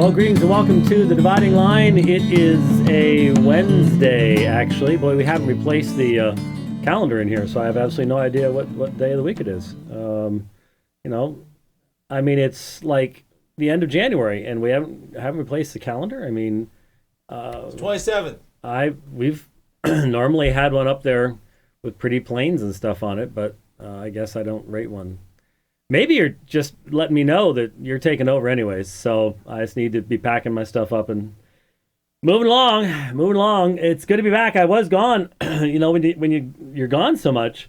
Well, greetings and welcome to The Dividing Line. It is a Wednesday, actually. Boy, we haven't replaced the calendar in here, so I have absolutely no idea what day of the week it is. I mean, it's like the end of January, and we haven't replaced the calendar. I mean, it's 27th. We've normally had one up there with pretty planes and stuff on it, but I guess I don't rate one. Maybe you're just letting me know that you're taking over anyways, so I just need to be packing my stuff up and moving along. It's good to be back. I was gone. When you're gone so much,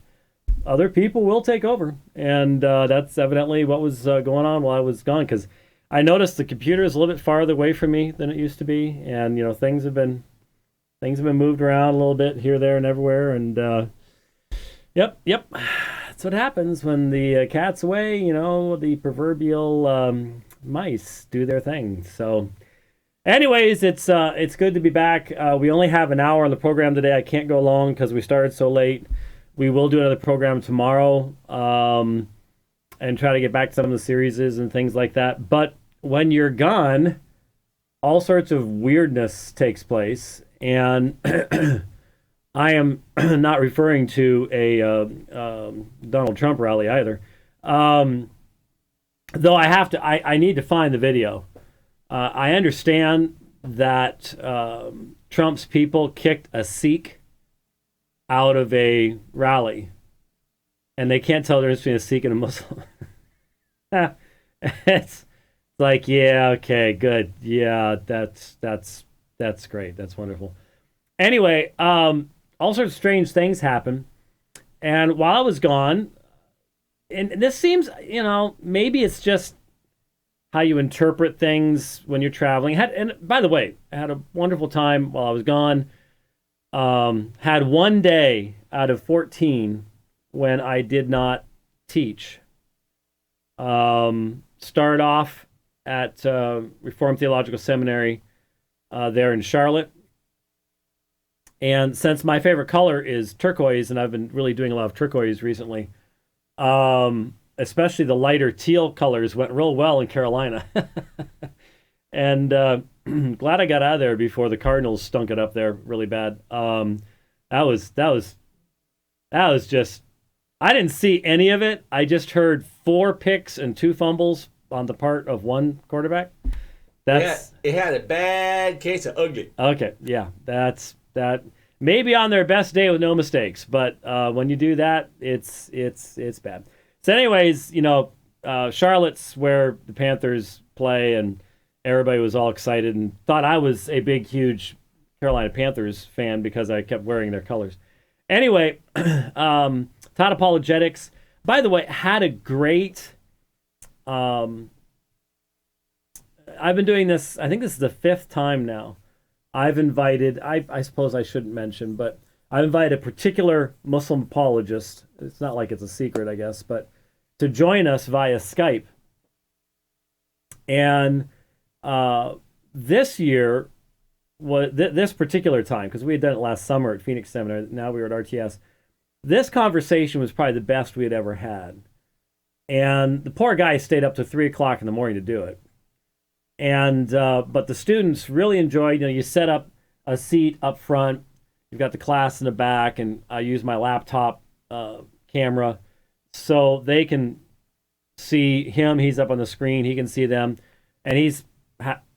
other people will take over, and that's evidently what was going on while I was gone, because I noticed the computer is a little bit farther away from me than it used to be, and things have been moved around a little bit here, there, and everywhere, and yep. That's what happens when the cat's away. The proverbial mice do their thing. So, anyways, it's good to be back. We only have an hour on the program today. I can't go long because we started so late. We will do another program tomorrow and try to get back to some of the series and things like that. But when you're gone, all sorts of weirdness takes place, and I am not referring to a Donald Trump rally either. Though I need to find the video. I understand that Trump's people kicked a Sikh out of a rally, and they can't tell the difference between a Sikh and a Muslim. It's like, yeah, okay, good. Yeah, that's great. That's wonderful. Anyway, all sorts of strange things happen. And while I was gone, and this seems, maybe it's just how you interpret things when you're traveling. And by the way, I had a wonderful time while I was gone. Had one day out of 14 when I did not teach. Started off at Reformed Theological Seminary there in Charlotte. And since my favorite color is turquoise, and I've been really doing a lot of turquoise recently, especially the lighter teal colors went real well in Carolina. And glad I got out of there before the Cardinals stunk it up there really bad. That was just, I didn't see any of it. I just heard 4 picks and 2 fumbles on the part of one quarterback. It had a bad case of ugly. Okay, yeah, that maybe on their best day with no mistakes, but when you do that, it's bad. So anyways, Charlotte's where the Panthers play, and everybody was all excited and thought I was a big, huge Carolina Panthers fan because I kept wearing their colors. Anyway, taught apologetics. By the way, had a great... I've been doing this, I think this is the 5th time now. I've invited, I suppose I shouldn't mention, but I've invited a particular Muslim apologist. It's not like it's a secret, I guess, but to join us via Skype. And this year, this particular time, because we had done it last summer at Phoenix Seminary, now we were at RTS, this conversation was probably the best we had ever had. And the poor guy stayed up to 3 o'clock in the morning to do it. And but the students really enjoyed. You set up a seat up front. You've got the class in the back, and I use my laptop camera so they can see him. He's up on the screen. He can see them, and he's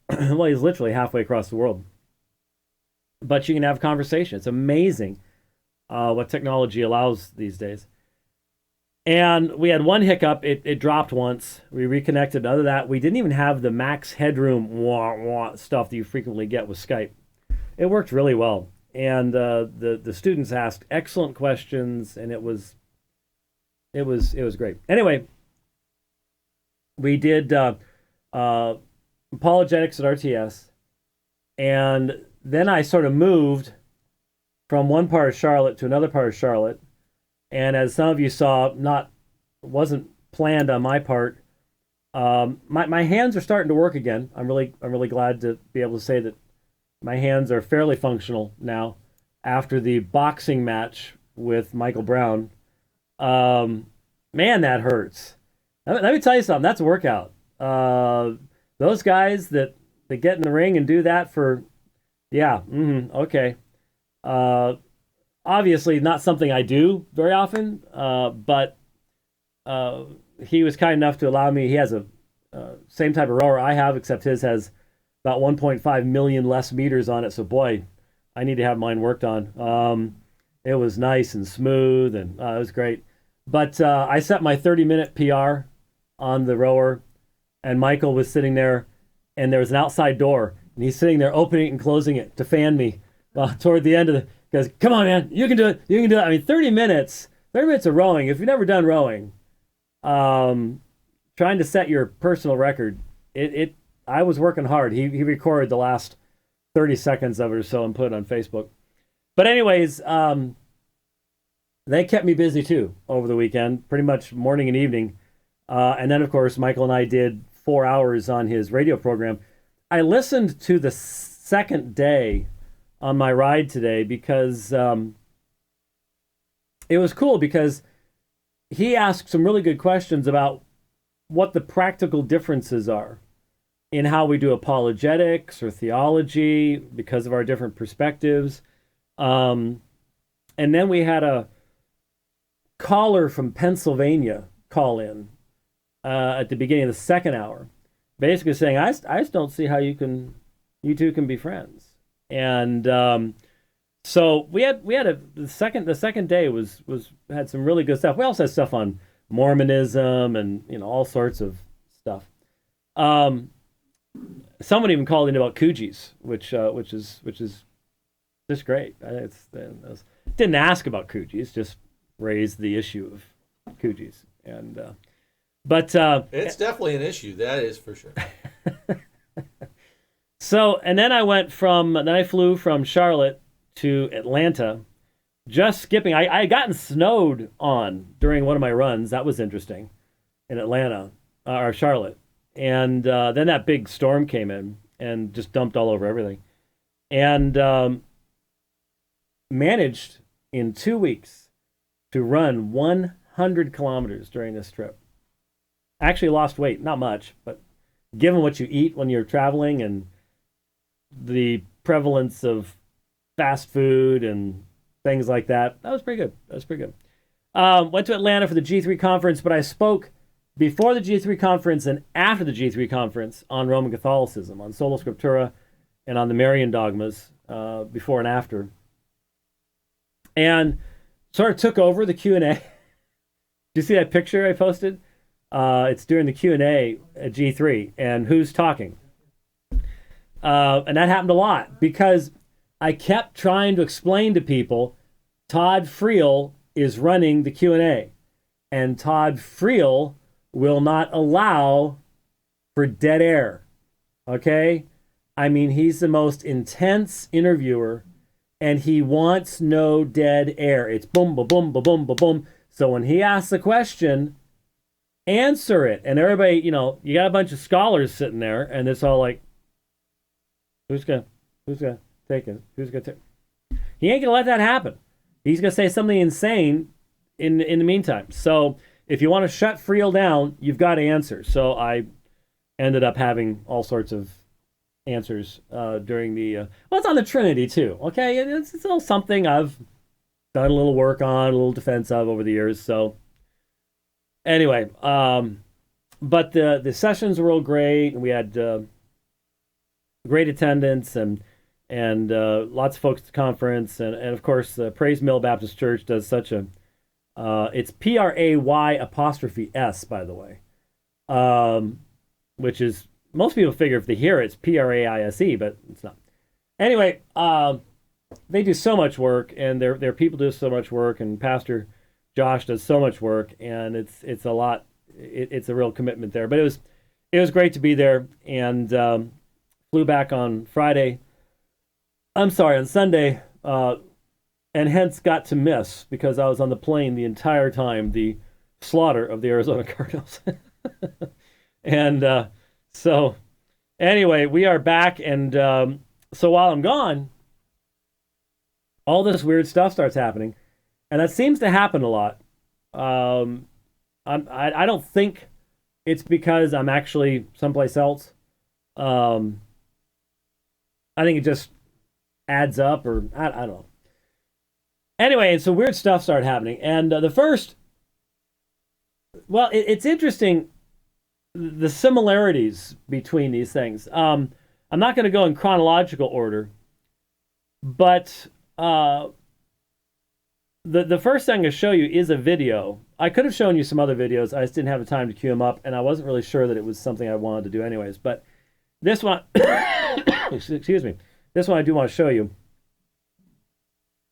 literally halfway across the world. But you can have conversation. It's amazing what technology allows these days. And we had one hiccup. It dropped once. We reconnected. Other than that, we didn't even have the max headroom stuff that you frequently get with Skype. It worked really well. And the students asked excellent questions, and it was great. Anyway, we did apologetics at RTS, and then I sort of moved from one part of Charlotte to another part of Charlotte. And as some of you saw, wasn't planned on my part. My hands are starting to work again. I'm really glad to be able to say that my hands are fairly functional now after the boxing match with Michael Brown. Man, that hurts. Let me tell you something. That's a workout. Those guys that to get in the ring and do that for, yeah, okay. Uh, Obviously not something I do very often, but he was kind enough to allow me. He has a same type of rower I have, except his has about 1.5 million less meters on it. So boy, I need to have mine worked on. It was nice and smooth, and it was great. But I set my 30-minute PR on the rower, and Michael was sitting there, and there was an outside door, and he's sitting there opening it and closing it to fan me toward the end of the. Goes, come on, man, you can do it. You can do it. I mean, 30 minutes of rowing. If you've never done rowing, trying to set your personal record, I was working hard. He recorded the last 30 seconds of it or so and put it on Facebook. But anyways, they kept me busy too over the weekend, pretty much morning and evening. And then, of course, Michael and I did 4 hours on his radio program. I listened to the second day on my ride today because it was cool because he asked some really good questions about what the practical differences are in how we do apologetics or theology because of our different perspectives. And then we had a caller from Pennsylvania call in at the beginning of the second hour, basically saying, I just don't see how you two can be friends. And so we had the second day had some really good stuff. We also had stuff on Mormonism and all sorts of stuff. Someone even called in about Coogis, which is just great. Didn't ask about Coogis, just raised the issue of Coogis, and but it's definitely an issue. That is for sure. So, and then I flew from Charlotte to Atlanta, just skipping. I had gotten snowed on during one of my runs. That was interesting in Atlanta, or Charlotte. And then that big storm came in and just dumped all over everything. And managed in 2 weeks to run 100 kilometers during this trip. Actually lost weight, not much, but given what you eat when you're traveling and the prevalence of fast food and things like that was pretty good. Went to Atlanta for the G3 conference, but I spoke before the G3 conference and after the G3 conference on Roman Catholicism, on Sola Scriptura, and on the Marian dogmas before and after. And sort of took over the Q&A. Do you see that picture I posted? It's during the Q&A at G3, and who's talking? And that happened a lot because I kept trying to explain to people Todd Friel is running the Q&A, and Todd Friel will not allow for dead air. Okay? I mean, he's the most intense interviewer, and he wants no dead air. It's boom, ba boom, ba boom, ba boom. So when he asks a question, answer it. And everybody, you got a bunch of scholars sitting there, and it's all like, Who's gonna take it? Who's gonna take it? He ain't gonna let that happen. He's gonna say something insane in the meantime. So if you want to shut Friel down, you've got to answer. So I ended up having all sorts of answers during the. Well, it's on the Trinity too. Okay, it's a little something I've done a little work on, a little defense of over the years. So anyway, but the sessions were all great, and we had. Great attendance and lots of folks at the conference, and of course the Praise Mill Baptist Church does such a it's PRAY', by the way, which is, most people figure if they hear it, it's PRAISE, but it's not. Anyway, they do so much work, and their people do so much work, and Pastor Josh does so much work, and it's a lot. It's a real commitment there, but it was great to be there, and. Flew back on Sunday, and hence got to miss, because I was on the plane the entire time, the slaughter of the Arizona Cardinals. And so anyway, we are back, and so while I'm gone, all this weird stuff starts happening, and that seems to happen a lot. I don't think it's because I'm actually someplace else. I think it just adds up, or I don't know. Anyway, and so weird stuff started happening. And the first, well, it's interesting, the similarities between these things. I'm not going to go in chronological order, but the first thing I'm going to show you is a video. I could have shown you some other videos. I just didn't have the time to queue them up, and I wasn't really sure that it was something I wanted to do anyways. But this one, excuse me, this one I do want to show you.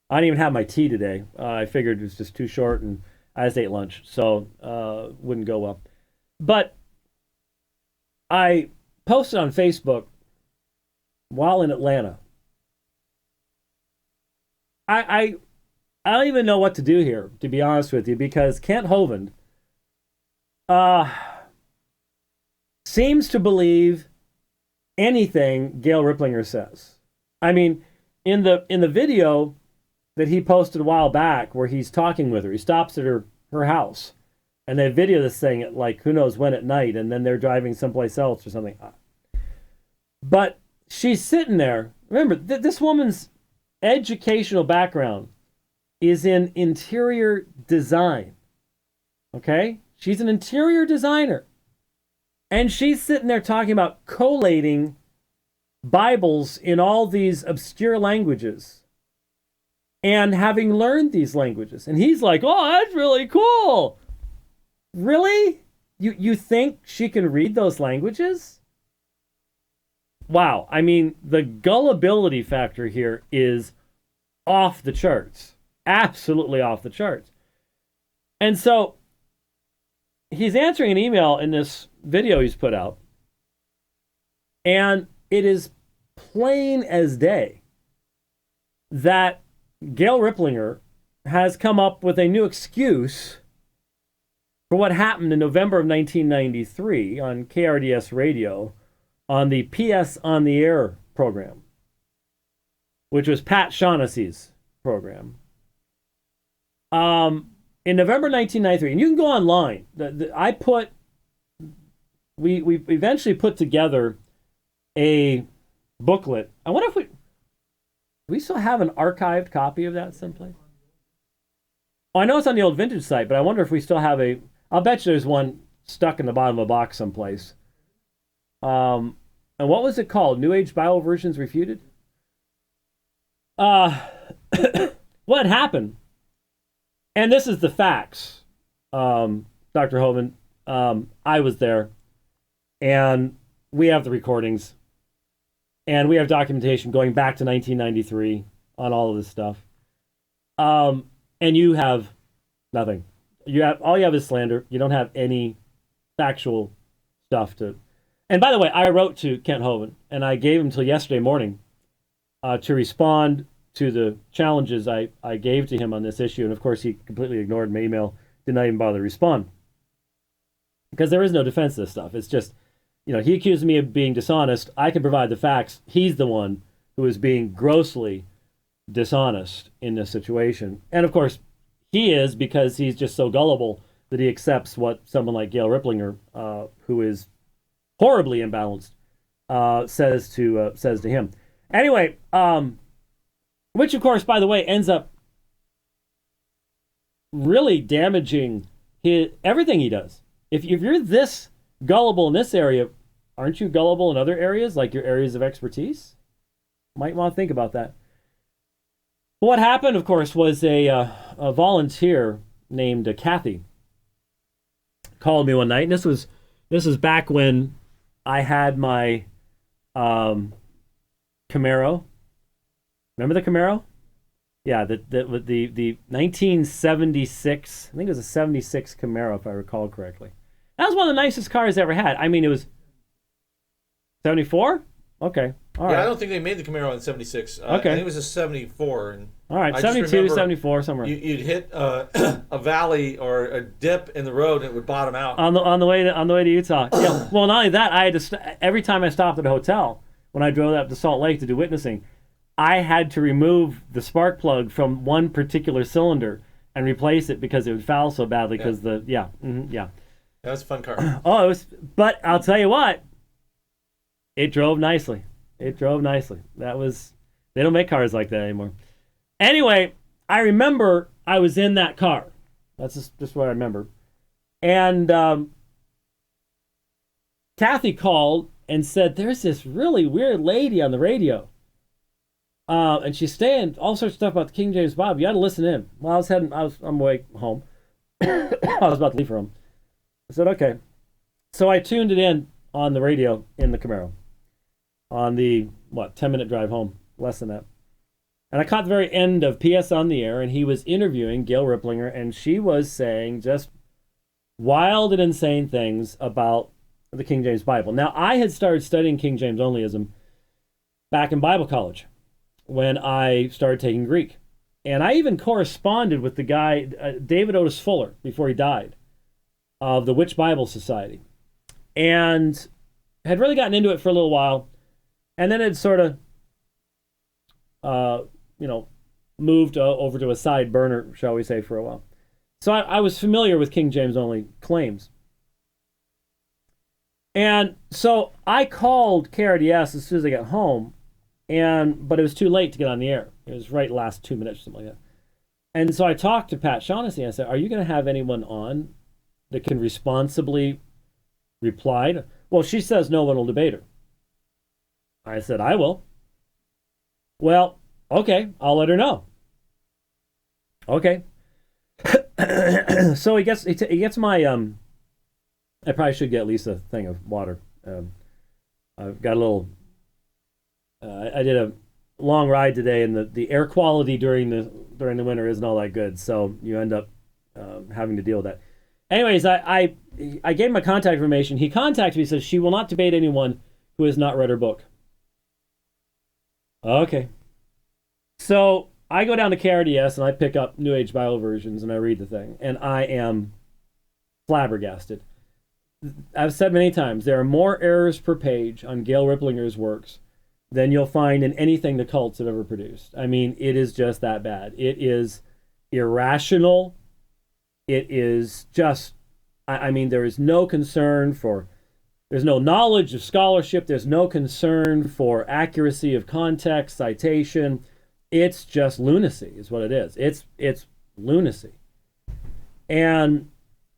I didn't even have my tea today. I figured it was just too short, and I just ate lunch, so wouldn't go well. But I posted on Facebook while in Atlanta. I don't even know what to do here, to be honest with you, because Kent Hovind seems to believe anything Gail Riplinger says. I mean, in the video that he posted a while back where he's talking with her, he stops at her house, and they video this thing at like who knows when at night, and then they're driving someplace else or something. But she's sitting there. Remember, this woman's educational background is in interior design. Okay? She's an interior designer. And she's sitting there talking about collating Bibles in all these obscure languages and having learned these languages. And he's like, oh, that's really cool. Really? You think she can read those languages? Wow. I mean, the gullibility factor here is off the charts. Absolutely off the charts. And so he's answering an email in this video he's put out, and it is plain as day that Gail Riplinger has come up with a new excuse for what happened in November of 1993 on KRDS radio on the PS on the Air program, which was Pat Shaughnessy's program. In November 1993, and you can go online. We eventually put together a booklet. I wonder if we still have an archived copy of that someplace. Oh, I know it's on the old vintage site, but I wonder if we still have I'll bet you there's one stuck in the bottom of a box someplace. And what was it called? New Age Bible Versions Refuted? What happened? And this is the facts, Dr. Hovind. I was there, and we have the recordings, and we have documentation going back to 1993 on all of this stuff. And you have nothing. All you have is slander. You don't have any factual stuff to. And by the way, I wrote to Kent Hovind, and I gave him till yesterday morning to respond to the challenges I gave to him on this issue. And of course, he completely ignored my email, did not even bother to respond. Because there is no defense to this stuff. It's just, he accused me of being dishonest. I can provide the facts. He's the one who is being grossly dishonest in this situation. And of course, he is, because he's just so gullible that he accepts what someone like Gail Riplinger, who is horribly imbalanced, says to him. Anyway, which, of course, by the way, ends up really damaging everything he does. If you're this gullible in this area, aren't you gullible in other areas, like your areas of expertise? Might want to think about that. What happened, of course, was a volunteer named Kathy called me one night, and this was back when I had my Camaro. Remember the Camaro? Yeah, the 1976, I think it was a 76 Camaro, if I recall correctly. That was one of the nicest cars I ever had. I mean, it was 74? Okay. All right. Yeah, I don't think they made the Camaro in 76. Okay. I think it was a 74. And all right, 72, 74, somewhere. You'd hit a valley or a dip in the road, and it would bottom out. On the way to Utah. Yeah. Well, not only that, I had to every time I stopped at a hotel, when I drove up to Salt Lake to do witnessing, I had to remove the spark plug from one particular cylinder and replace it because it would foul so badly. Because That was a fun car. Oh, it was. But I'll tell you what, it drove nicely. It drove nicely. They don't make cars like that anymore. Anyway, I remember I was in that car. That's just what I remember. And Kathy called and said, there's this really weird lady on the radio. And she's saying all sorts of stuff about the King James Bible. You got to listen in. Well, I was on my way home. I was about to leave for home. I said, okay. So I tuned it in on the radio in the Camaro on the, 10-minute drive home, less than that. And I caught the very end of PS on the Air, and he was interviewing Gail Riplinger, and she was saying just wild and insane things about the King James Bible. Now, I had started studying King James onlyism back in Bible college when I started taking Greek. And I even corresponded with the guy, David Otis Fuller, before he died, of the Which Bible Society. And had really gotten into it for a little while. And then it sort of, moved over to a side burner, shall we say, for a while. So I was familiar with King James only claims. And so I called KRDS as soon as I got home, but it was too late to get on the air. It was right last 2 minutes or something like that. And so I talked to Pat Shaughnessy and I said, are you going to have anyone on that can responsibly reply? Well, she says no one will debate her. I said, I will. Well, okay, I'll let her know. Okay. So he gets my I probably should get at least a thing of water. I've got a little. I did a long ride today, and the air quality during the winter isn't all that good. So you end up having to deal with that. Anyways, I gave him my contact information. He contacted me. Says she will not debate anyone who has not read her book. Okay. So I go down to KRDS and I pick up New Age Bible versions and I read the thing, and I am flabbergasted. I've said many times, there are more errors per page on Gail Riplinger's works than you'll find in anything the cults have ever produced. I mean, it is just that bad. It is irrational. It is just, I mean, there is no concern for, there's no knowledge of scholarship. There's no concern for accuracy of context, citation. It's just lunacy is what it is. It's lunacy. And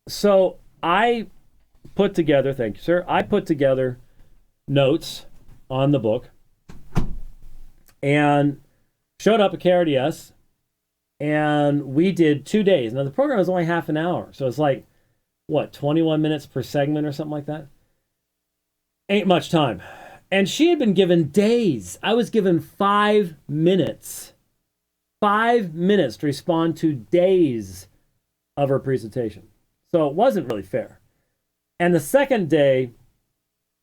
so I put together, thank you, sir. I put together notes on the book and showed up at KRDS, and we did 2 days. Now, the program was only half an hour, so it's like, 21 minutes per segment or something like that? Ain't much time. And she had been given days. I was given 5 minutes. 5 minutes to respond to days of her presentation. So it wasn't really fair. And the second day,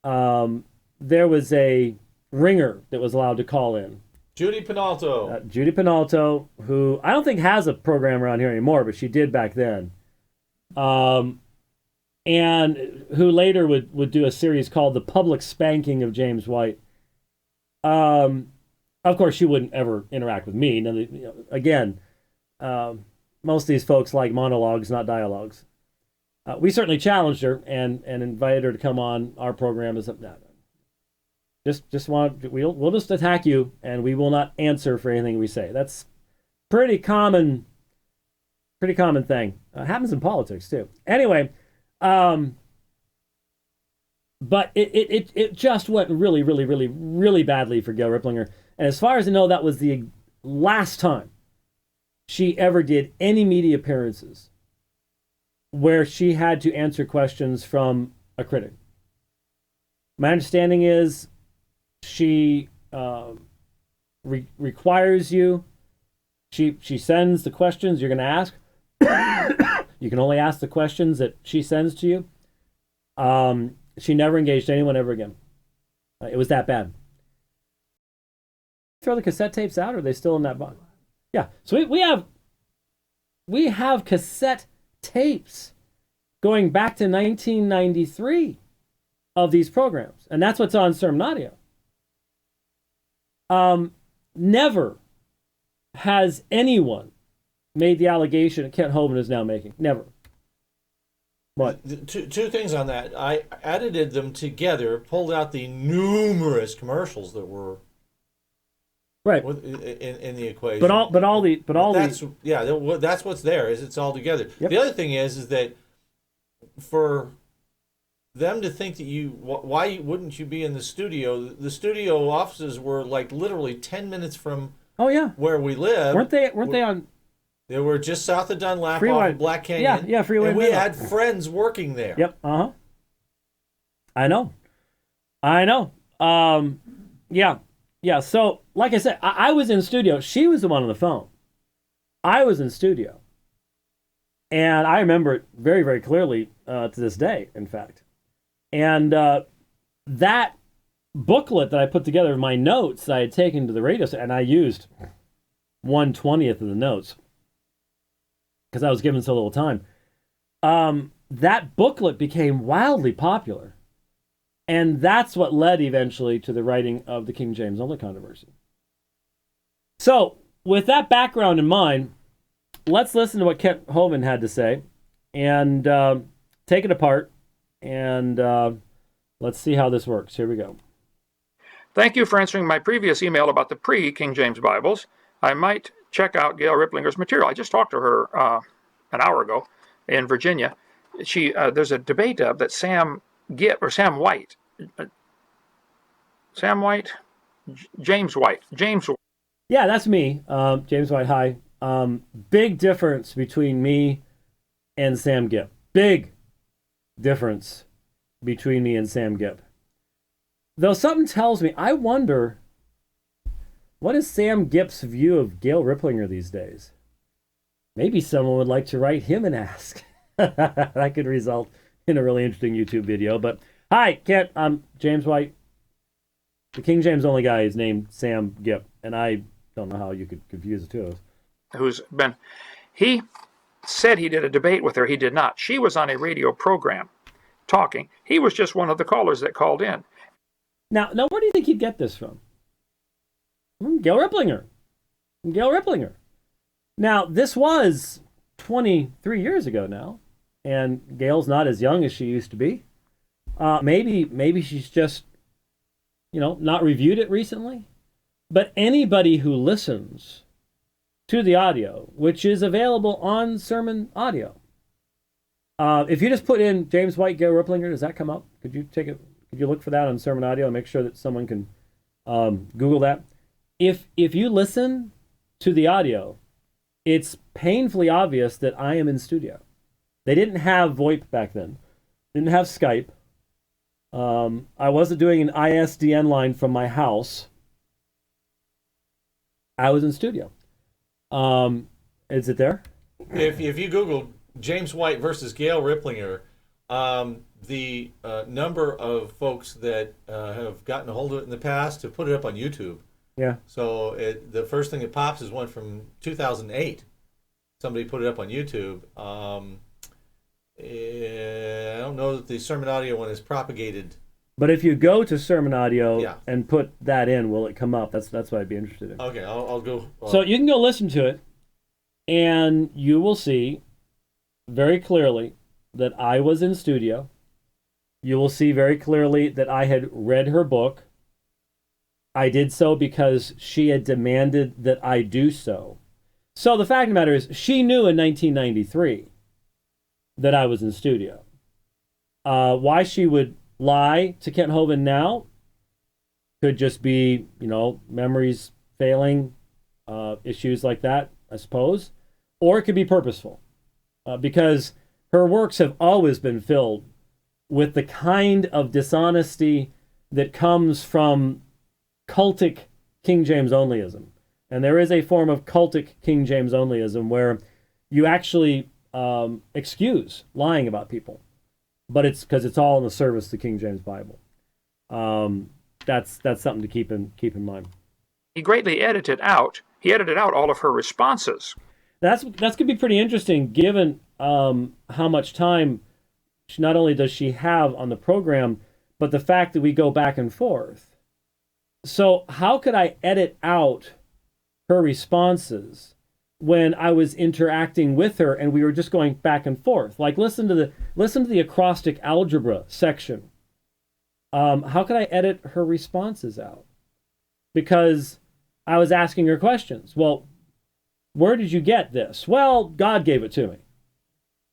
there was a ringer that was allowed to call in. Judy Penalto. Judy Penalto, who I don't think has a program around here anymore, but she did back then. And who later would do a series called The Public Spanking of James White. Of course, she wouldn't ever interact with me. Now, again, most of these folks like monologues, not dialogues. We certainly challenged her and invited her to come on our program as we'll just attack you and we will not answer for anything we say. That's pretty common thing. Happens in politics too. Anyway, but it just went really, really, really, really badly for Gail Riplinger. And as far as I know, that was the last time she ever did any media appearances where she had to answer questions from a critic. My understanding is she requires you, she sends the questions you're going to ask. You can only ask the questions that she sends to you. She never engaged anyone ever again. It was that bad. Throw the cassette tapes out, or are they still in that box? Yeah, so we have cassette tapes going back to 1993 of these programs, and that's what's on Sermon Audio. Never has anyone made the allegation that Kent Hovind is now making. Never. What? Two things on that. I edited them together, pulled out the numerous commercials that were Right. in the equation. That's what's there. Is it's all together. Yep. The other thing is that for them to think that why wouldn't you be in the studio? The studio offices were like literally 10 minutes from Oh yeah. where we live. Weren't they on? They were just south of Dunlap Freeway. off of Black Canyon. Yeah, Freeway. And we had friends working there. Yep. I know. Yeah. So, like I said, I was in studio. She was the one on the phone. I was in studio, and I remember it very, very clearly to this day. In fact, and that booklet that I put together, my notes that I had taken to the radio, and I used 1/20th of the notes because I was given so little time. That booklet became wildly popular. And that's what led eventually to the writing of the King James Only controversy. So, with that background in mind, let's listen to what Kent Hovind had to say and take it apart, and let's see how this works. Here we go. Thank you for answering my previous email about the pre-King James Bibles. I might check out Gail Riplinger's material. I just talked to her an hour ago in Virginia. There's a debate that James White. Yeah, that's me, James White. Hi. Big difference between me and Sam Gipp. Big difference between me and Sam Gipp. Though something tells me, I wonder, what is Sam Gipp's view of Gail Riplinger these days? Maybe someone would like to write him and ask. That could result in a really interesting YouTube video. But hi, Kent. I'm James White. The King James Only guy is named Sam Gipp, and I don't know how you could confuse the two of us. He said he did a debate with her. He did not. She was on a radio program talking. He was just one of the callers that called in. Now, where do you think he'd get this from? Gail Riplinger. Now, this was 23 years ago now, and Gail's not as young as she used to be. Maybe she's just, not reviewed it recently. But anybody who listens to the audio, which is available on Sermon Audio, if you just put in James White, Gail Riplinger, does that come up? Could you look for that on Sermon Audio and make sure that someone can Google that? If you listen to the audio, it's painfully obvious that I am in studio. They didn't have VoIP back then. Didn't have Skype. I wasn't doing an ISDN line from my house. I was in studio. Is it there? If you Google James White versus Gail Riplinger, the number of folks that have gotten a hold of it in the past have put it up on YouTube. Yeah. So the first thing that pops is one from 2008. Somebody put it up on YouTube. I don't know that the Sermon Audio one is propagated. But if you go to Sermon Audio and put that in, will it come up? That's what I'd be interested in. Okay, I'll go. So you can go listen to it, and you will see very clearly that I was in studio. You will see very clearly that I had read her book. I did so because she had demanded that I do so. So the fact of the matter is, she knew in 1993 that I was in studio. Why she would lie to Kent Hovind now could just be, memories failing, issues like that, I suppose. Or it could be purposeful, because her works have always been filled with the kind of dishonesty that comes from cultic King James onlyism. And there is a form of cultic King James onlyism where you actually excuse lying about people, but it's because it's all in the service of the King James Bible. That's something to keep in mind. He greatly edited out all of her responses. That's going to be pretty interesting, given how much time not only does she have on the program, but the fact that we go back and forth. So how could I edit out her responses when I was interacting with her and we were just going back and forth. Like listen to the acrostic algebra section. How could I edit her responses out? Because I was asking her questions. Well, where did you get this? Well, God gave it to me.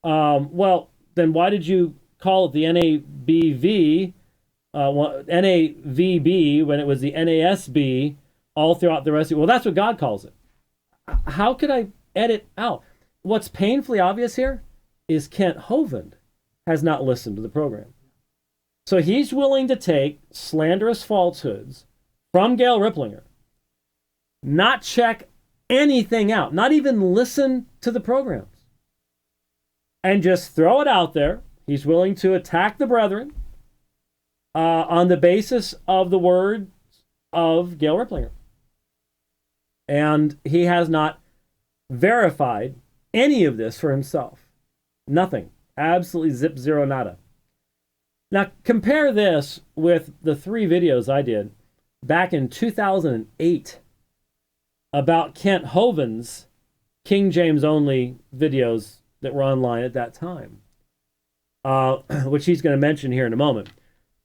Well, then why did you call it the NABV, NAVB when it was the NASB all throughout the rest of it? Well, that's what God calls it. How could I edit out? What's painfully obvious here is Kent Hovind has not listened to the program. So he's willing to take slanderous falsehoods from Gail Riplinger, not check anything out, not even listen to the programs, and just throw it out there. He's willing to attack the brethren on the basis of the words of Gail Riplinger. And he has not verified any of this for himself. Nothing. Absolutely zip, zero, nada. Now, compare this with the 3 videos I did back in 2008 about Kent Hovind's King James only videos that were online at that time, which he's going to mention here in a moment.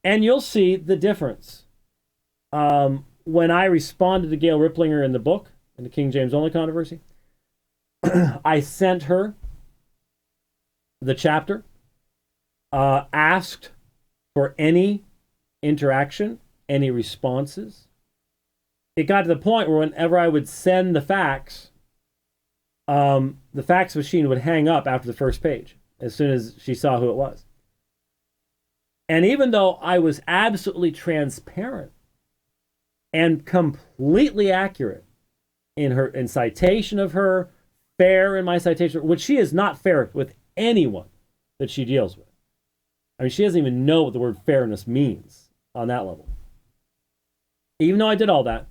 And you'll see the difference. When I responded to Gail Riplinger in the book, in the King James only controversy, I sent her the chapter, asked for any interaction, any responses. It got to the point where whenever I would send the fax machine would hang up after the first page as soon as she saw who it was. And even though I was absolutely transparent and completely accurate in citation of her, fair in my citation, which she is not fair with anyone that she deals with. I mean, she doesn't even know what the word fairness means on that level. Even though I did all that,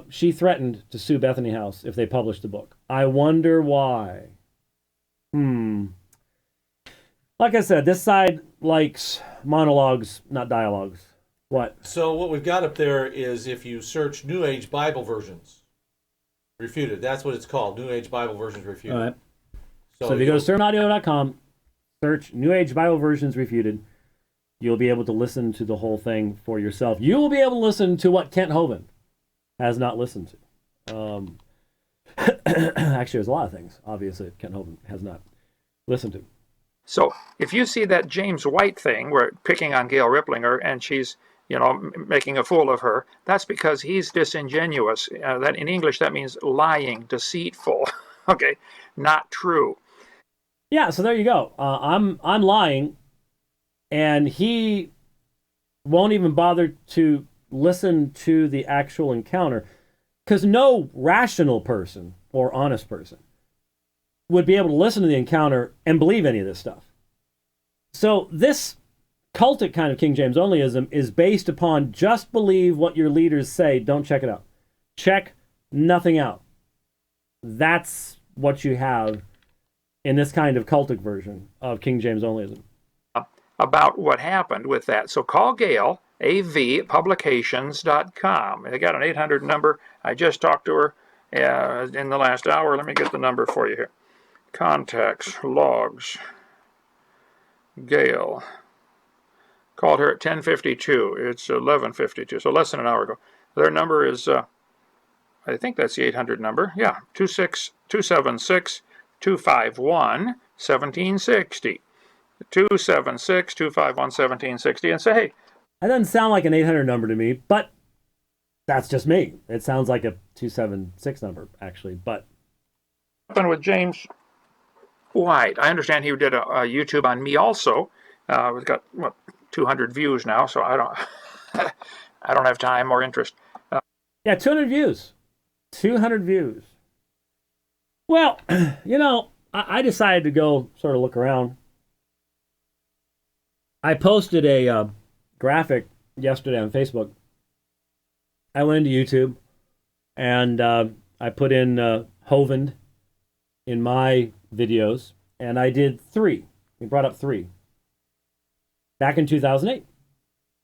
she threatened to sue Bethany House if they published the book. I wonder why. Like I said, this side likes monologues, not dialogues. What? So what we've got up there is if you search New Age Bible versions, refuted. That's what it's called, New Age Bible versions refuted. All right. So if you go to sermonaudio.com, search New Age Bible versions refuted, you'll be able to listen to the whole thing for yourself. You will be able to listen to what Kent Hovind has not listened to. Actually, there's a lot of things, obviously, Kent Hovind has not listened to. So if you see that James White thing, where picking on Gail Riplinger and she's, making a fool of her, that's because he's disingenuous. That in English, that means lying, deceitful. Okay, not true. Yeah, so there you go. I'm lying, and he won't even bother to listen to the actual encounter, because no rational person or honest person would be able to listen to the encounter and believe any of this stuff. So this cultic kind of King James onlyism is based upon just believe what your leaders say, don't check it out. Check nothing out. That's what you have in this kind of cultic version of King James onlyism. About what happened with that. So call Gail, avpublications.com. They got an 800 number. I just talked to her in the last hour. Let me get the number for you here. Contacts, logs, Gail. Called her at 10:52. It's 11:52, so less than an hour ago. Their number is, I think that's the 800 number. Yeah, 276-251-1760. 276-251-1760, and say, hey. That doesn't sound like an 800 number to me, but that's just me. It sounds like a 276 number, actually, but. Happened with James White. I understand he did a YouTube on me also. We've got, 200 views now, so I don't have time or interest. Yeah, 200 views. 200 views. Well, I decided to go sort of look around. I posted a graphic yesterday on Facebook. I went into YouTube, and I put in Hovind in my videos, and I did 3. We brought up 3. Back in 2008,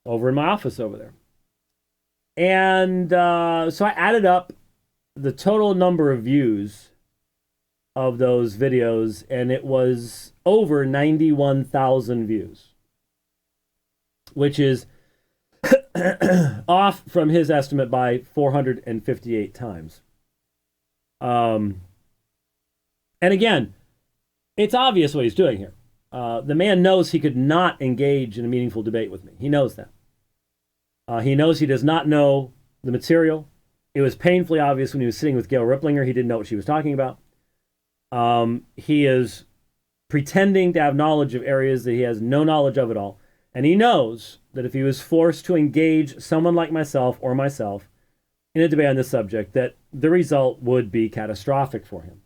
over in my office over there. And so I added up the total number of views of those videos, and it was over 91,000 views, which is off from his estimate by 458 times. And again, it's obvious what he's doing here. The man knows he could not engage in a meaningful debate with me. He knows that. He knows he does not know the material. It was painfully obvious when he was sitting with Gail Riplinger. He didn't know what she was talking about. He is pretending to have knowledge of areas that he has no knowledge of at all. And he knows that if he was forced to engage someone like myself or myself in a debate on this subject, that the result would be catastrophic for him.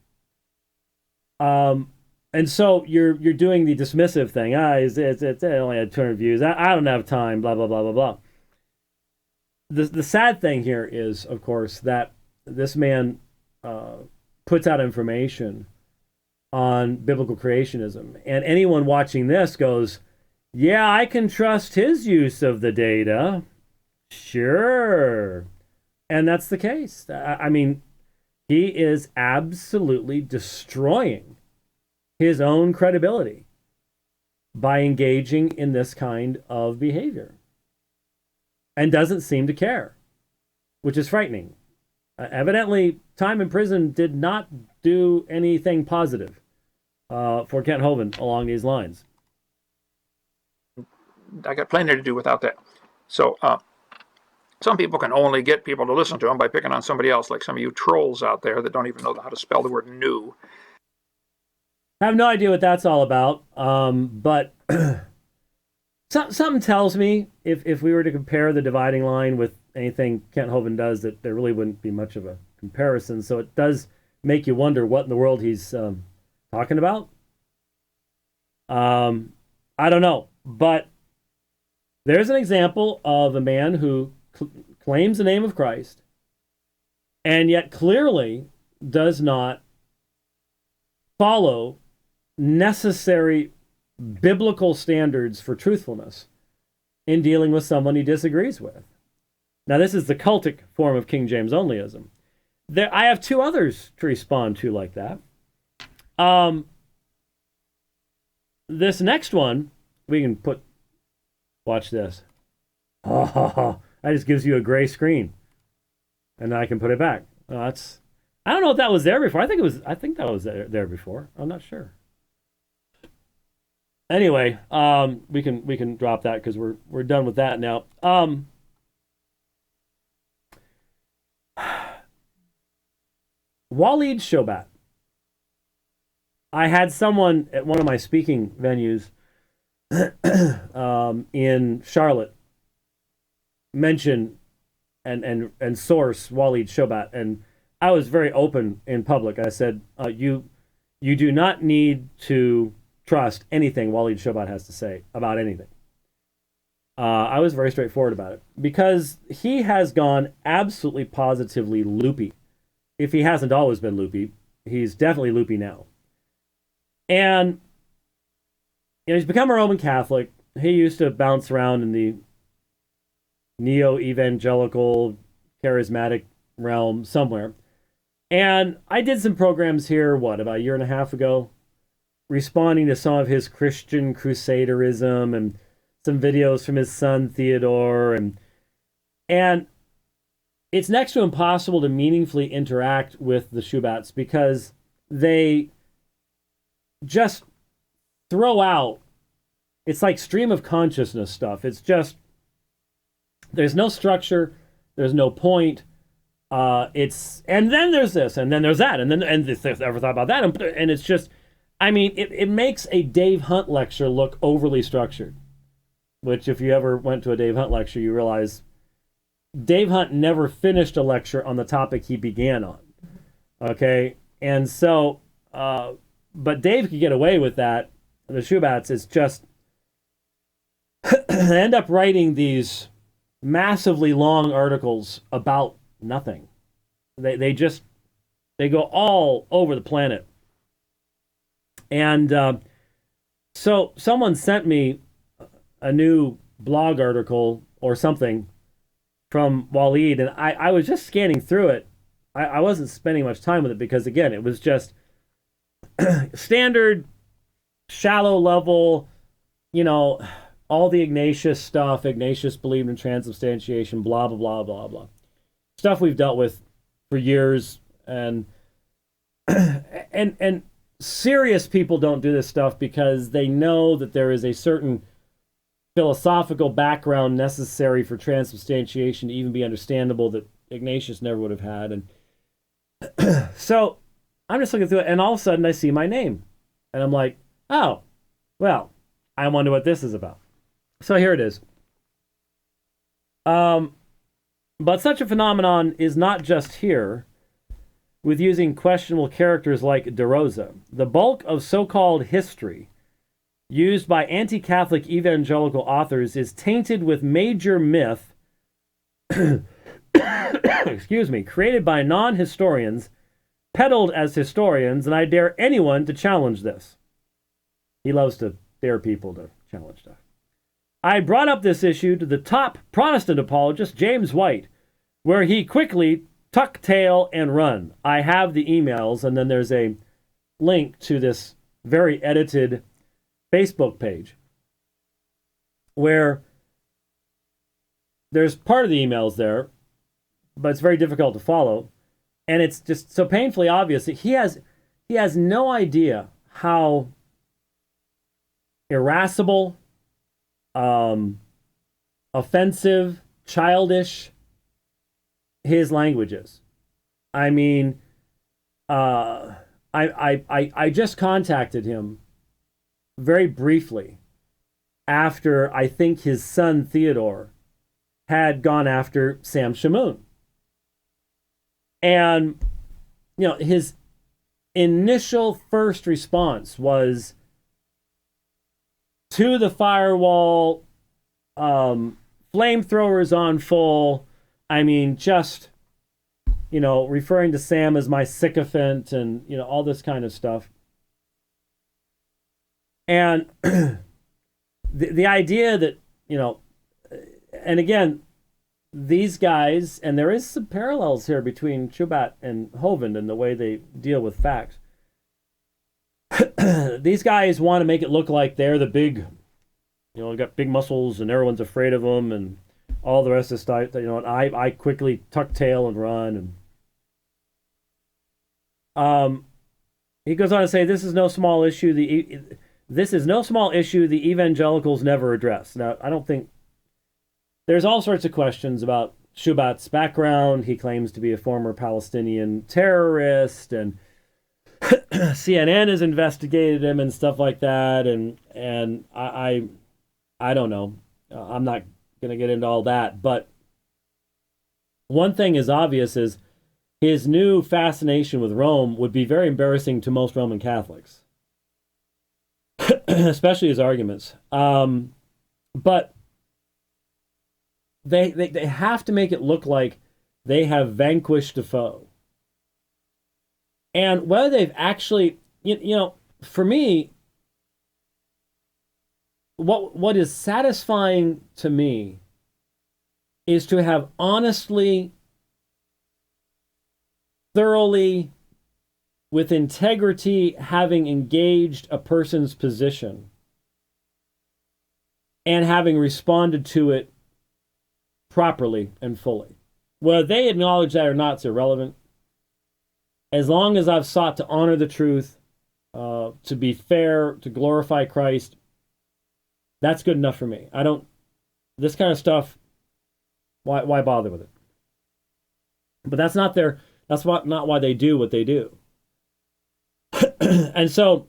And so you're doing the dismissive thing. It only had 200 views. I don't have time, blah, blah, blah, blah, blah. The sad thing here is, of course, that this man puts out information on biblical creationism. And anyone watching this goes, yeah, I can trust his use of the data. Sure. And that's the case. I mean, he is absolutely destroying his own credibility by engaging in this kind of behavior and doesn't seem to care, which is frightening. Evidently, time in prison did not do anything positive for Kent Hovind along these lines. I got plenty to do without that. So some people can only get people to listen to them by picking on somebody else, like some of you trolls out there that don't even know how to spell the word new. I have no idea what that's all about, but something tells me if we were to compare the dividing line with anything Kent Hovind does, that there really wouldn't be much of a comparison. So it does make you wonder what in the world he's talking about. I don't know, but there's an example of a man who claims the name of Christ and yet clearly does not follow necessary biblical standards for truthfulness in dealing with someone he disagrees with. Now, this is the cultic form of King James onlyism. I have two others to respond to like that. This next one, we can watch this. Oh, that just gives you a gray screen. And then I can put it back. I don't know if that was there before. I think that was there before. I'm not sure. Anyway, we can drop that because we're done with that now. Walid Shoebat. I had someone at one of my speaking venues in Charlotte mention and source Walid Shoebat, and I was very open in public. I said, you do not need to trust anything Walid Shoebat has to say about anything. I was very straightforward about it because he has gone absolutely positively loopy. If he hasn't always been loopy, he's definitely loopy now. And he's become a Roman Catholic. He used to bounce around in the neo-evangelical, charismatic realm somewhere. And I did some programs here, about a year and a half ago, responding to some of his Christian Crusaderism and some videos from his son Theodore. And it's next to impossible to meaningfully interact with the Shoebats because they just throw out, it's like stream of consciousness stuff. It's just, there's no structure, there's no point. And then there's this, and then there's that, and this, ever thought about that? And it's just, I mean, it makes a Dave Hunt lecture look overly structured, which if you ever went to a Dave Hunt lecture, you realize Dave Hunt never finished a lecture on the topic he began on. Okay? And so, but Dave could get away with that. The Shoebats is just end up writing these massively long articles about nothing. They go all over the planet. And so someone sent me a new blog article or something from Walid, and I was just scanning through it. I wasn't spending much time with it because, again, it was just standard, shallow level, all the Ignatius stuff. Ignatius believed in transubstantiation, blah, blah, blah, blah, blah. Stuff we've dealt with for years. And and serious people don't do this stuff because they know that there is a certain philosophical background necessary for transubstantiation to even be understandable that Ignatius never would have had. And so I'm just looking through it, and all of a sudden I see my name. And I'm like, oh, well, I wonder what this is about. So here it is. But such a phenomenon is not just here with using questionable characters like De Rosa. The bulk of so-called history used by anti-Catholic evangelical authors is tainted with major myth excuse me, created by non-historians, peddled as historians, and I dare anyone to challenge this. He loves to dare people to challenge stuff. I brought up this issue to the top Protestant apologist, James White, where he quickly tuck tail and run. I have the emails, and then there's a link to this very edited Facebook page where there's part of the emails there, but it's very difficult to follow. And it's just so painfully obvious that he has no idea how irascible, offensive, childish his language is. I mean, I just contacted him very briefly after I think his son Theodore had gone after Sam Shamoun. And, his initial first response was to the firewall, flamethrowers on full. I mean, just, referring to Sam as my sycophant and, all this kind of stuff. And the idea that, and again, these guys, and there is some parallels here between Shoebat and Hovind and the way they deal with facts. These guys want to make it look like they're the big, got big muscles and everyone's afraid of them and all the rest of the stuff. And I quickly tuck tail and run. And he goes on to say, this is no small issue. This is no small issue the evangelicals never address. Now, I don't think there's all sorts of questions about Shoebat's background. He claims to be a former Palestinian terrorist, and CNN has investigated him and stuff like that. And I don't know. I'm not going to get into all that. But one thing is obvious is his new fascination with Rome would be very embarrassing to most Roman Catholics, especially his arguments. But they have to make it look like they have vanquished a foe. And whether they've actually, for me, what is satisfying to me is to have honestly, thoroughly, with integrity, having engaged a person's position and having responded to it properly and fully. Whether they acknowledge that or not is irrelevant. As long as I've sought to honor the truth, to be fair, to glorify Christ, that's good enough for me. This kind of stuff, why bother with it? But that's not why they do what they do. And so,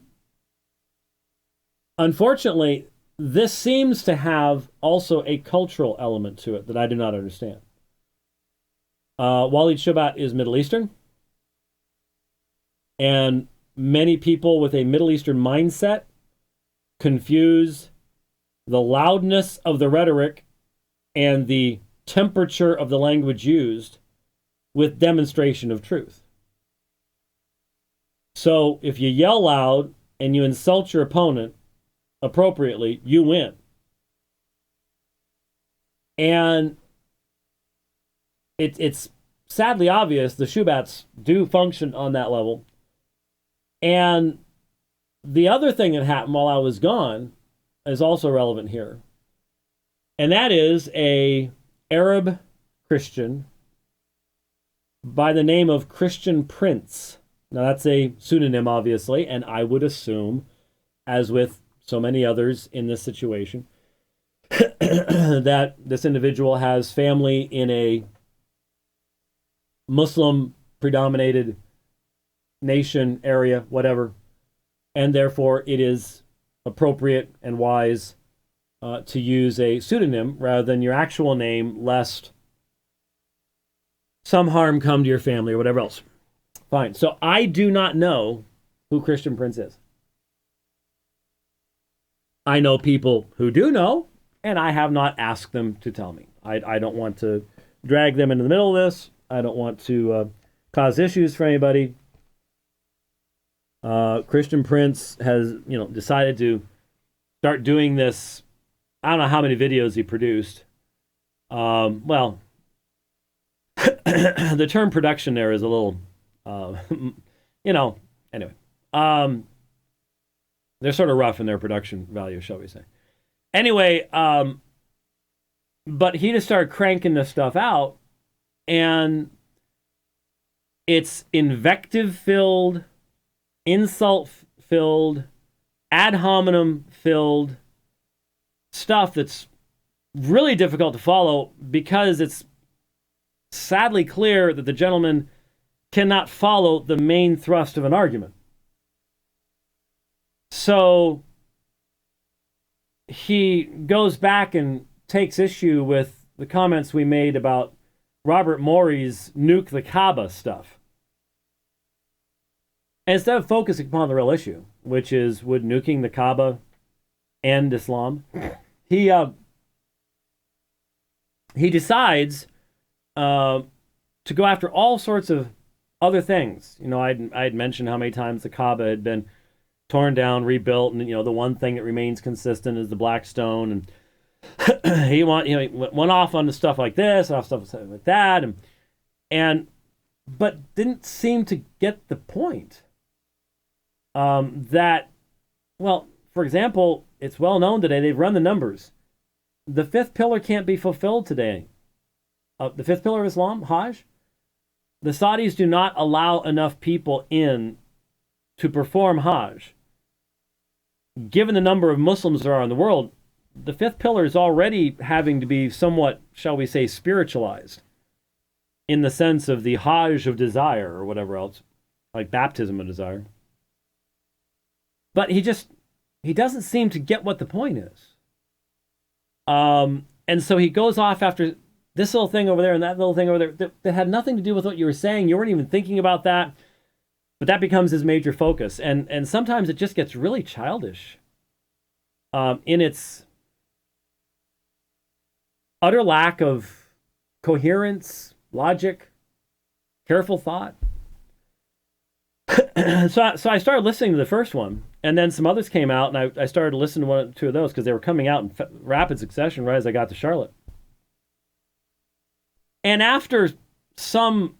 unfortunately, this seems to have also a cultural element to it that I do not understand. Walid Shoebat is Middle Eastern. And many people with a Middle Eastern mindset confuse the loudness of the rhetoric and the temperature of the language used with demonstration of truth. So if you yell loud and you insult your opponent appropriately, you win. And it's sadly obvious the Shoebats do function on that level. And the other thing that happened while I was gone is also relevant here. And that is a Arab Christian by the name of ChristianPrince. Now that's a pseudonym, obviously, and I would assume, as with so many others in this situation, that this individual has family in a Muslim predominated nation, area, whatever, and therefore it is appropriate and wise to use a pseudonym rather than your actual name, lest some harm come to your family or whatever else. Fine. So I do not know who ChristianPrince is. I know people who do know, and I have not asked them to tell me. I don't want to drag them into the middle of this. I don't want to cause issues for anybody. ChristianPrince has, decided to start doing this. I don't know how many videos he produced. Well, the term production there is a little, anyway. They're sort of rough in their production value, shall we say. Anyway, but he just started cranking this stuff out, and it's invective-filled, insult-filled, ad hominem-filled stuff that's really difficult to follow because it's sadly clear that the gentleman cannot follow the main thrust of an argument. So he goes back and takes issue with the comments we made about Robert Morey's nuke the Kaaba stuff. And instead of focusing upon the real issue, which is would nuking the Kaaba end Islam, he decides to go after all sorts of other things. I'd mentioned how many times the Kaaba had been torn down, rebuilt, and the one thing that remains consistent is the black stone. And he went off on the stuff like this, off stuff like that, but didn't seem to get the point. That, well, for example, it's well known today. They've run the numbers. The fifth pillar can't be fulfilled today. The fifth pillar of Islam, Hajj. The Saudis do not allow enough people in to perform Hajj. Given the number of Muslims there are in the world, the fifth pillar is already having to be somewhat, shall we say, spiritualized in the sense of the Hajj of desire or whatever else, like baptism of desire. But he doesn't seem to get what the point is. And so he goes off after this little thing over there and that little thing over there that had nothing to do with what you were saying. You weren't even thinking about that. But that becomes his major focus. And sometimes it just gets really childish in its utter lack of coherence, logic, careful thought. So I started listening to the first one, and then some others came out, and I started listening to one or two of those because they were coming out in rapid succession right as I got to Charlotte. And after some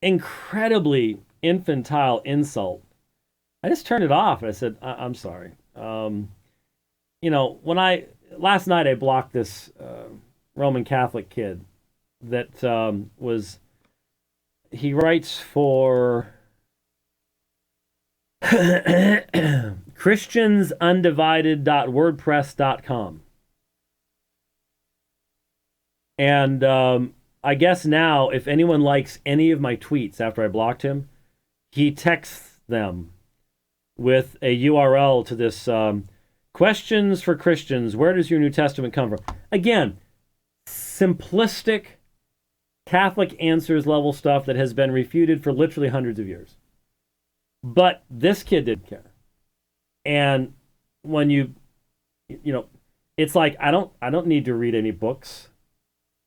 incredibly infantile insult, I just turned it off and I said, I'm sorry. Last night I blocked this Roman Catholic kid that he writes for christiansundivided.wordpress.com. And I guess now if anyone likes any of my tweets after I blocked him, he texts them with a URL to this questions for Christians. Where does your New Testament come from? Again, simplistic Catholic answers level stuff that has been refuted for literally hundreds of years. But this kid didn't care. And when it's like I don't need to read any books.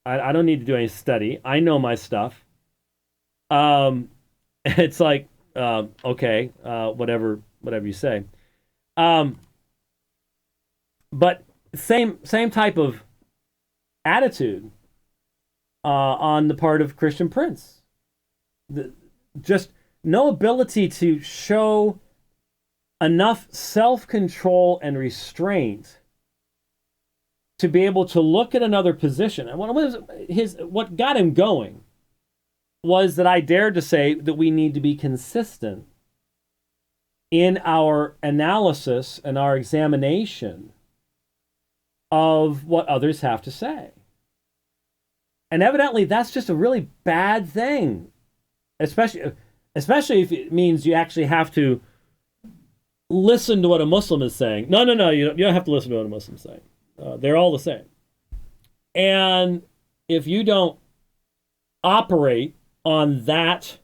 I don't need to do any study. I know my stuff. It's like okay, whatever you say. But same type of attitude on the part of ChristianPrince. Just no ability to show enough self-control and restraint to be able to look at another position. And what got him going was that I dared to say that we need to be consistent in our analysis and our examination of what others have to say. And evidently that's just a really bad thing, especially if it means you actually have to listen to what a Muslim is saying. No, you don't have to listen to what a Muslim is saying. They're all the same. And if you don't operate on that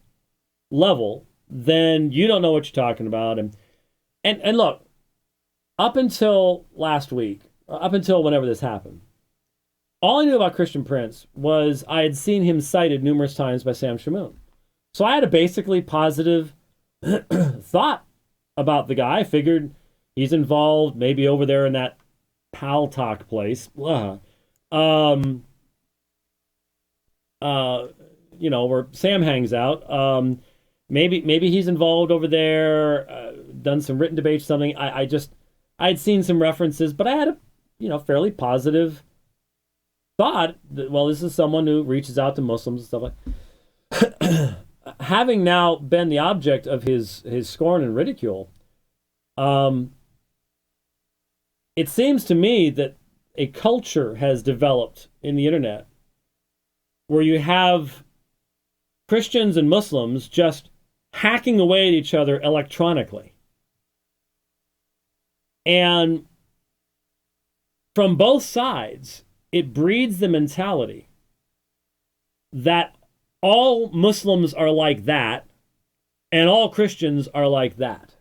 level, then you don't know what you're talking about. And look, up until last week, up until whenever this happened, all I knew about ChristianPrince was I had seen him cited numerous times by Sam Shamoun. So I had a basically positive thought about the guy. I figured he's involved maybe over there in that Pal Talk place. Where Sam hangs out. Maybe he's involved over there, done some written debates, something. I'd seen some references, but I had a fairly positive thought that, well, this is someone who reaches out to Muslims and stuff like having now been the object of his scorn and ridicule, it seems to me that a culture has developed in the internet where you have Christians and Muslims just hacking away at each other electronically. And from both sides, it breeds the mentality that all Muslims are like that and all Christians are like that.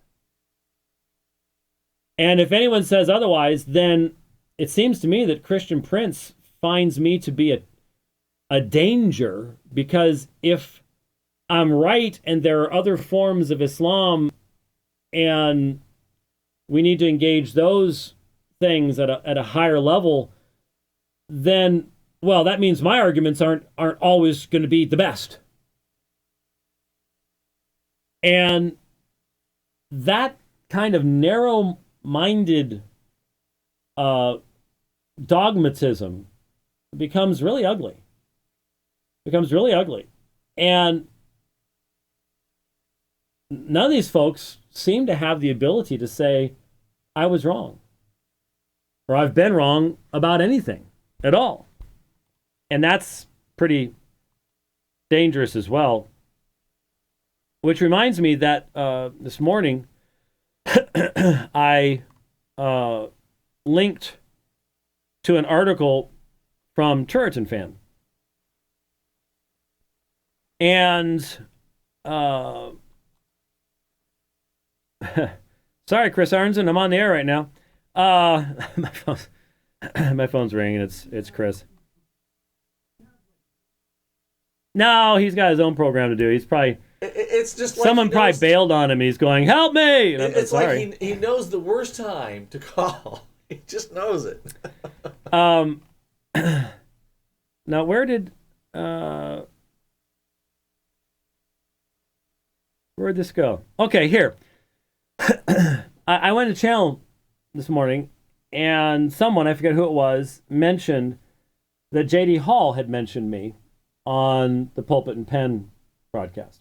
And if anyone says otherwise, then it seems to me that ChristianPrince finds me to be a danger, because if I'm right and there are other forms of Islam and we need to engage those things at a higher level, then, well, that means my arguments aren't always going to be the best. And that kind of narrow-minded dogmatism becomes really ugly. And none of these folks seem to have the ability to say, I was wrong, or I've been wrong about anything at all. And that's pretty dangerous as well. Which reminds me that this morning I linked to an article from ChristianPrince. And sorry, Chris Arnson, I'm on the air right now. My phone's ringing. It's Chris. No, he's got his own program to do. He's probably. It's just like someone probably bailed on him. He's going, help me. It's like he knows the worst time to call. He just knows it. Now, where'd this go? Okay, here. I went to channel this morning, and someone, I forget who it was, mentioned that J.D. Hall had mentioned me on the Pulpit and Pen broadcast.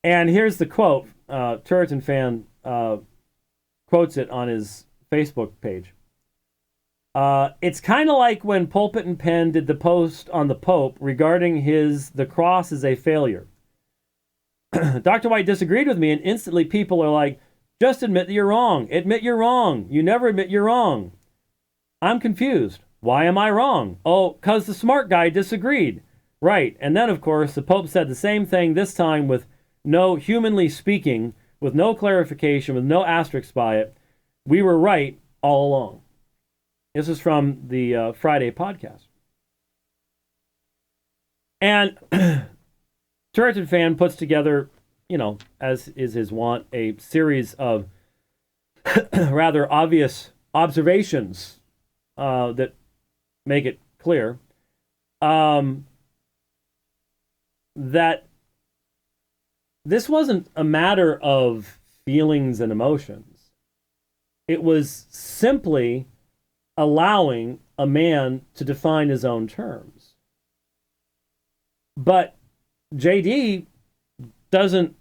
And here's the quote. Turretin fan quotes it on his Facebook page. It's kind of like when Pulpit and Pen did the post on the Pope regarding the cross is a failure. Dr. White disagreed with me, and instantly people are like, just admit that you're wrong. Admit you're wrong. You never admit you're wrong. I'm confused. Why am I wrong? Oh, because the smart guy disagreed. Right. And then, of course, the Pope said the same thing, this time with no, humanly speaking, with no clarification, with no asterisks by it. We were right all along. This is from the Friday podcast. And Turretin fan puts together, as is his wont, a series of rather obvious observations that make it clear that this wasn't a matter of feelings and emotions. It was simply allowing a man to define his own terms. But JD doesn't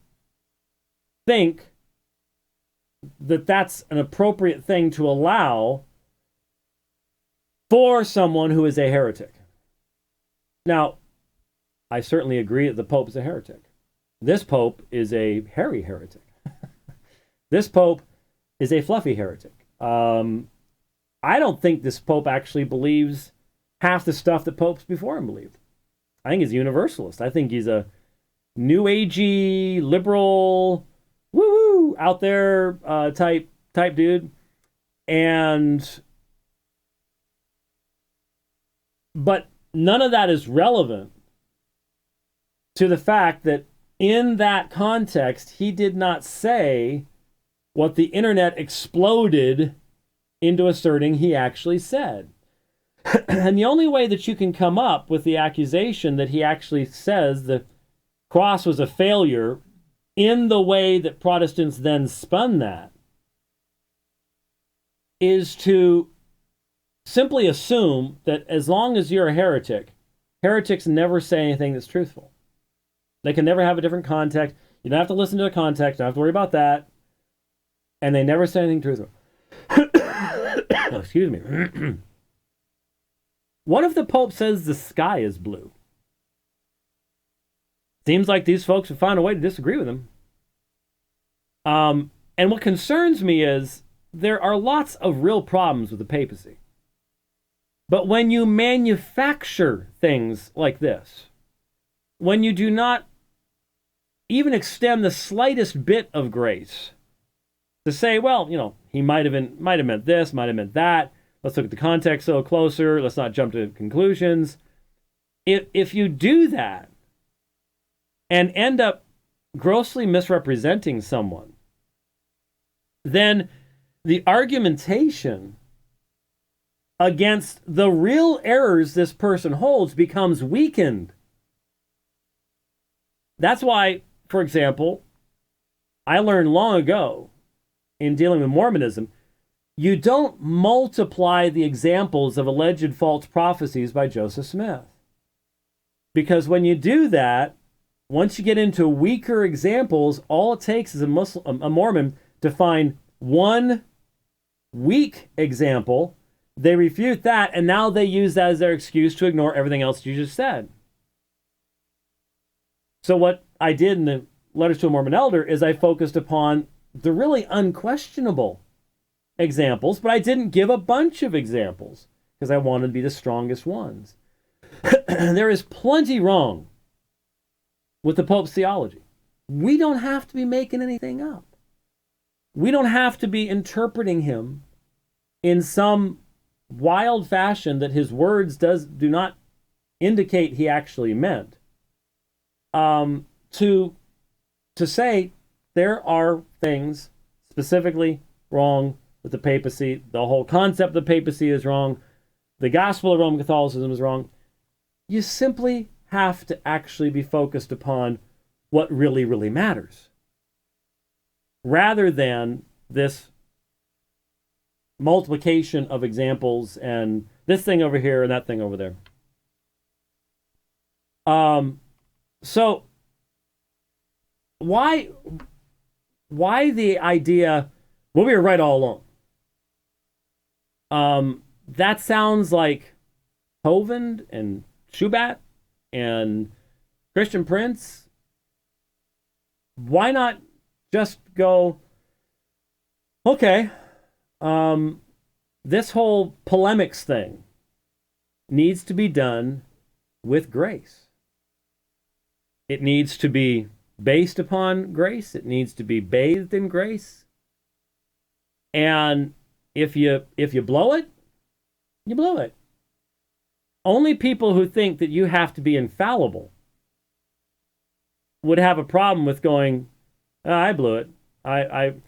think that that's an appropriate thing to allow for someone who is a heretic. Now, I certainly agree that the Pope is a heretic. This Pope is a hairy heretic. This Pope is a fluffy heretic. I don't think this Pope actually believes half the stuff that popes before him believed. I think he's a universalist. I think he's a new agey, liberal, woo-woo, out there type dude. But none of that is relevant to the fact that in that context, he did not say what the internet exploded into asserting he actually said. And the only way that you can come up with the accusation that he actually says the cross was a failure in the way that Protestants then spun that is to simply assume that as long as you're a heretic, heretics never say anything that's truthful. They can never have a different context. You don't have to listen to the context. You don't have to worry about that. And they never say anything truthful. Excuse me. What if the Pope says the sky is blue? Seems like these folks would find a way to disagree with him. And what concerns me is there are lots of real problems with the papacy. But when you manufacture things like this, when you do not even extend the slightest bit of grace to say, well, he might have meant this, might have meant that. Let's look at the context a little closer. Let's not jump to conclusions. If you do that and end up grossly misrepresenting someone, then the argumentation against the real errors this person holds becomes weakened. That's why, for example, I learned long ago in dealing with Mormonism, you don't multiply the examples of alleged false prophecies by Joseph Smith. Because when you do that, once you get into weaker examples, all it takes is a Mormon to find one weak example. They refute that, and now they use that as their excuse to ignore everything else you just said. So what I did in the Letters to a Mormon Elder is I focused upon the really unquestionable examples, but I didn't give a bunch of examples because I wanted to be the strongest ones. There is plenty wrong with the Pope's theology. We don't have to be making anything up. We don't have to be interpreting him in some wild fashion that his words do not indicate he actually meant. To say there are things specifically wrong with the papacy. The whole concept of the papacy is wrong. The gospel of Roman Catholicism is wrong. You simply have to actually be focused upon what really, really matters, rather than this multiplication of examples and this thing over here and that thing over there. So why the idea, well, we were right all along? That sounds like Hovind and Shoebat and ChristianPrince. Why not just go, okay, this whole polemics thing needs to be done with grace. It needs to be based upon grace. It needs to be bathed in grace. And if you blow it, you blow it. Only people who think that you have to be infallible would have a problem with going, I blew it. When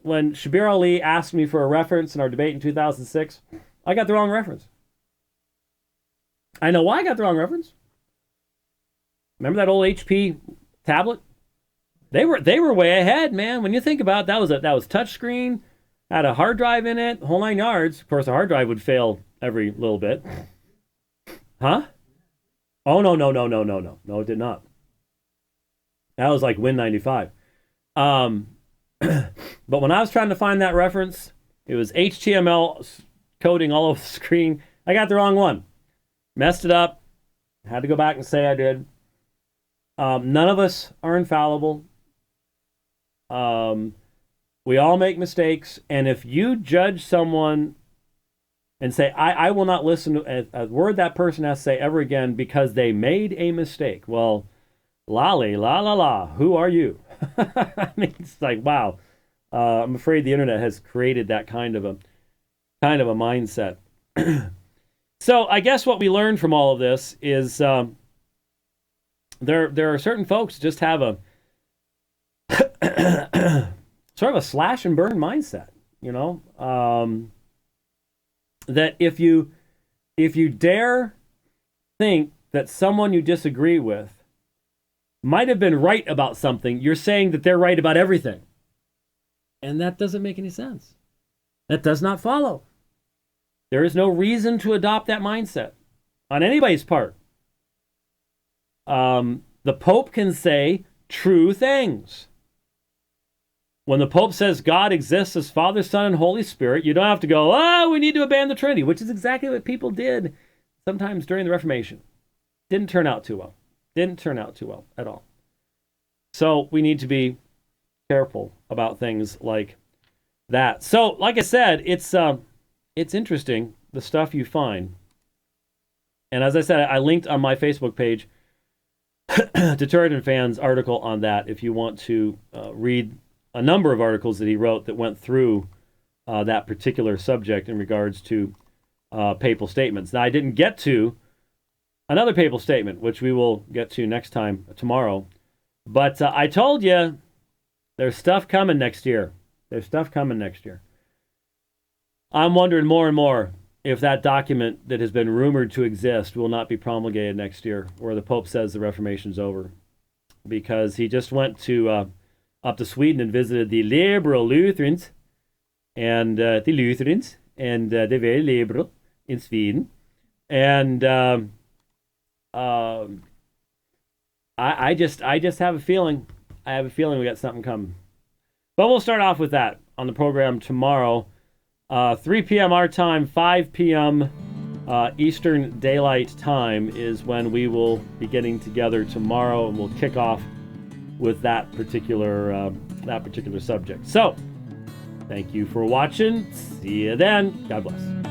Shabir Ali asked me for a reference in our debate in 2006, I got the wrong reference. I know why I got the wrong reference. Remember that old HP tablet? They were way ahead, man. When you think about it, that was touchscreen, had a hard drive in it, whole 9 yards. Of course, a hard drive would fail every little bit. Huh? Oh no, it did not. That was like Win95. But when I was trying to find that reference, it was HTML coding all over the screen. I got the wrong one. Messed it up. Had to go back and say I did. None of us are infallible. We all make mistakes. And if you judge someone and say, I will not listen to a word that person has to say ever again because they made a mistake. Well, lolly, la la la, who are you? I mean, it's like, wow. I'm afraid the internet has created that kind of a mindset. So I guess what we learned from all of this is there are certain folks who just have a sort of a slash and burn mindset, you know, that if you dare think that someone you disagree with might have been right about something, you're saying that they're right about everything. And that doesn't make any sense. That does not follow. There is no reason to adopt that mindset on anybody's part. The Pope can say true things. When the Pope says God exists as Father, Son, and Holy Spirit, you don't have to go, we need to abandon the Trinity, which is exactly what people did sometimes during the Reformation. Didn't turn out too well. Didn't turn out too well at all. So we need to be careful about things like that. So, like I said, it's interesting, the stuff you find. And as I said, I linked on my Facebook page to Turretin Fan's article on that if you want to read a number of articles that he wrote that went through that particular subject in regards to papal statements. Now, I didn't get to another papal statement, which we will get to next time, tomorrow. But I told you there's stuff coming next year. There's stuff coming next year. I'm wondering more and more if that document that has been rumored to exist will not be promulgated next year, where the Pope says the Reformation's over. Because he just went to up to Sweden and visited the liberal Lutherans, and they're very liberal in Sweden. And I just have a feeling. I have a feeling we got something coming. But we'll start off with that on the program tomorrow. 3 p.m. our time, 5 p.m. Eastern Daylight Time is when we will be getting together tomorrow, and we'll kick off with that particular subject. So, thank you for watching. See you then. God bless.